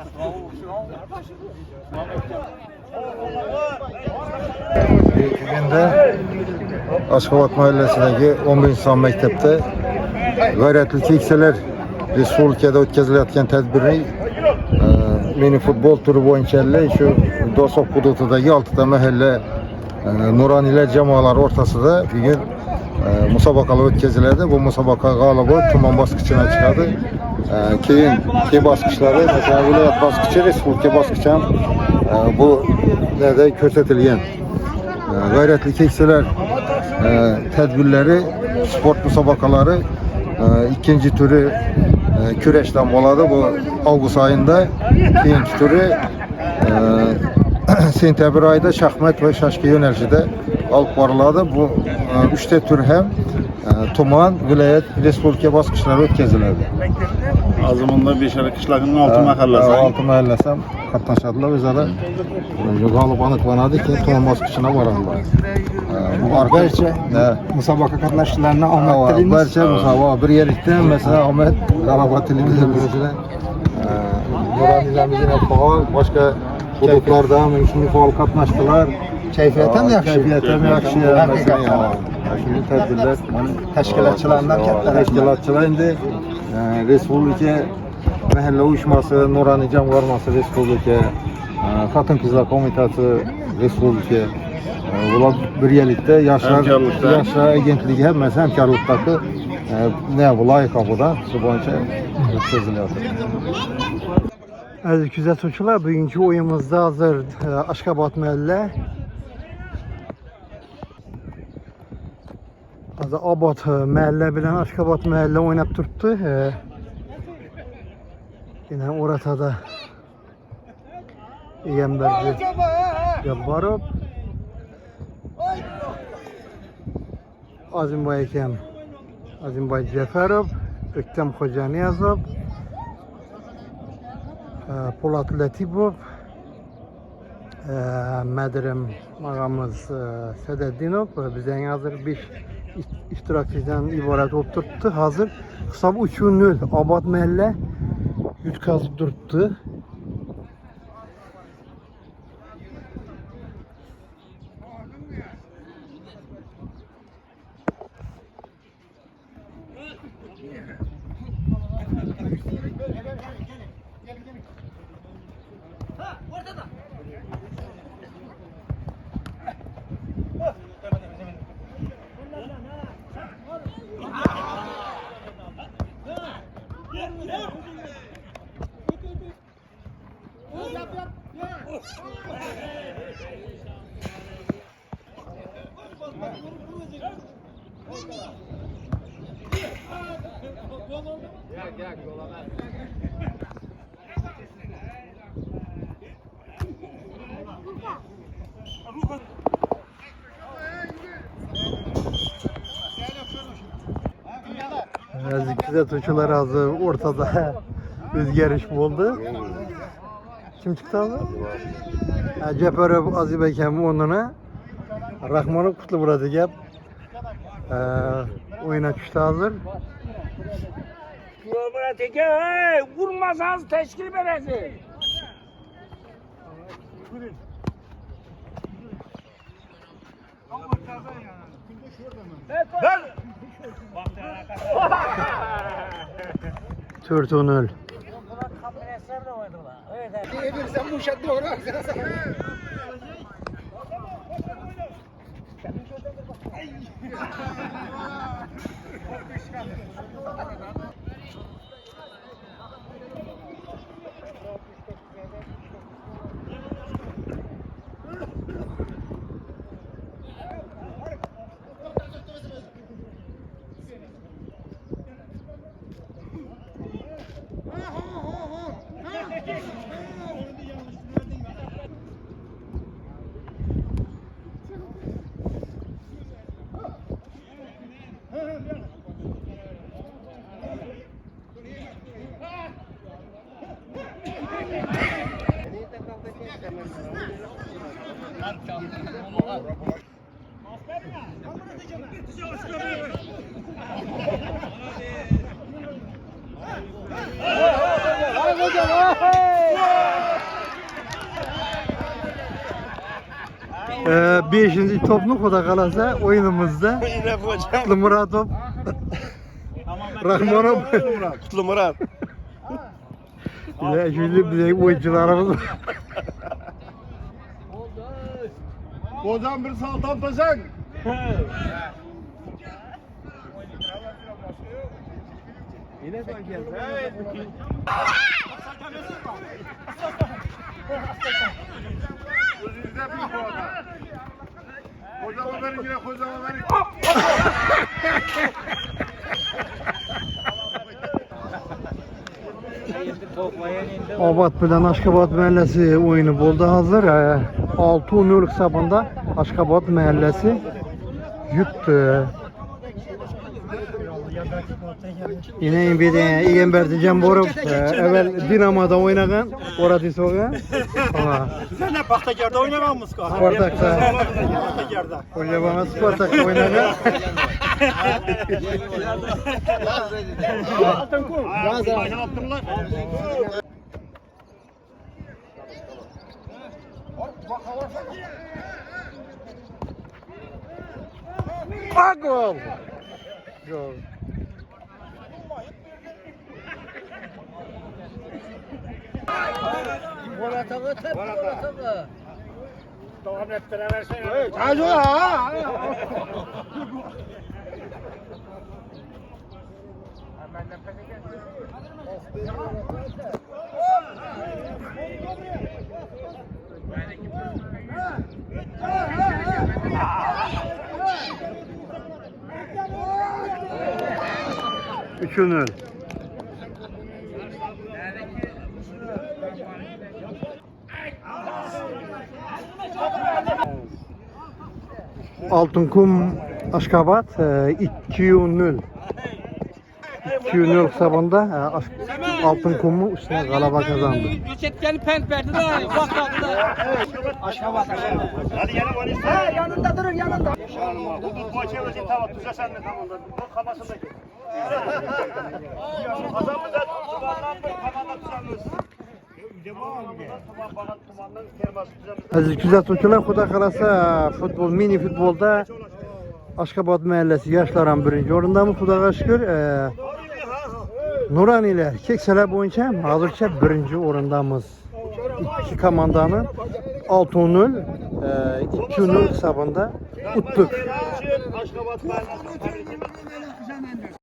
Bugün Aşgabat Mahallesi'ndeki 11. sınıf mektepte gayretli kekseler Respublikada o'tkazilayotgan tadbirning mini futbol turi bo'yicha shu Do'stov hududidagi 6 ta mahalla nuroniylar jamoalari o'rtasida bugun musobaqalar o'tkaziladi. Bu musobaqa g'olibi tuman bosqichina chiqadi. Keyin bosqichlari, masalan, viloyat bosqichi, respublika bosqichi ham bu yerda ko'rsatilgan. Gayretli keksalar tadbirlari, sport musobaqalari ikinci turi kurashdan bo'ladi. Bu avgust oyida, keyingi turi sentyabr oyida shaxmat va shashka yo'nalishida olib boriladi. Bu 3 ta tur ham tuman, viloyat, respublika bosqichlari o'tkaziladi. Azimunda Beshara qishlog'ining 6 mahallasi. 6 mahallasi ham qatnashadilar. O'zlari g'olib aniqlanadi, keyin tuman bosqichina boradilar. Barcha musobaqa qatnashchilarini omad tilaymiz. Barcha musobaqa bir yerlikda masalan omad g'alaba tilaymiz. Nuroniylarimiz faol, boshqa hududlarda ham shunday faol qatnashdilar. Kayfiyat ham yaxshi. Kayfiyat ham yaxshi. Shunday tadbirlar Tashkilotchilardan katta tashkilotchilar endi respublika mahalla uyushmasi, Nuroniy jamg'armasi respublika, xotin-qizlar qo'mitasi respublika, ular birgalikda yoshlar agentligi hammasi hamkorlikdagi bu loyiha bilan shu bo'yicha o'tkazilyapti. Aziz kuzatuvchilar, bugungi o'yinimizda hozir Ashgabat mahalla Obod mahalla bilan Ashgabat mahalla o'ynab turibdi. Yine o'rtada Egamberdi Jabborov, Azimboy akam Azimboy Jafarov, O'ktam Xo'janiyazov, Po'lat Latipov, Madirim og'amiz Sadaddinov. Bizning hozir 5 ishtirokchidan iborat bo'lib turibdi. Hozir hisob 3-0 Obod mahalla yutqazib turibdi. Aziz kuzatuvchilar, hozir o'rtada o'zgarish bo'ldi. Kim chiqdi hozir? Jafarov Azib akam o'rnini Rahmonov Qutlug'uradi gap o'yina tushdi hozir. Qutlug'urad aka, urmasangiz tashkil berasiz. Turtunul. Hadi hocam. Beşinci toplu Kuda kalasa oyunumuzda. Kutlu Muratov. Rahmanov. Kutlu Murat. Ya şimdi bize oyuncularımız var. Hocam bir saltan taşak. Hocama verin yine hocama verin. Abat bilen Aşkabat Mahallesi oyunu bolda hazır. 6-0 hesabında Aşkabat Mahallesi yuttu. Yine bir de İgenberdi Canborov evvel Dinamo'da oynagan orada sonra. Sen ne Paxtakar'da oynaganmız ka? Spartak'ta. Paxtakar'da. Öyle bana Spartak'ta oynagan. Gol. Gol. Devam ettireversene. Hemen nefese geç. 3-0. Altınkum Aşkabat 2-0. 2-0 hesabında Altınkum'u üstüne galaba kazandı. Geçetkeni pent verdi de bakladı da. Aşkabat. Hadi yana polis. Yanında durun yanında. Bu maçı öyle tamam tuza sen de tamam da. Bu kafasındaki. Adamı da tumandan bir kafada tutamıyoruz. Aziz kuzatuvchilar, Xudo xolasa futbol, mini futbolda Aşkabat Mahallesi yoshlar birinchi o'rindamiz. Xudoga shukr. Nuraniylar keksalar bo'yicha hozircha birinchi o'rindamiz. İki komandani 6-0, 2-0 hisobida utdik. Aşkabat Mahallesi'ni tebrik ederim.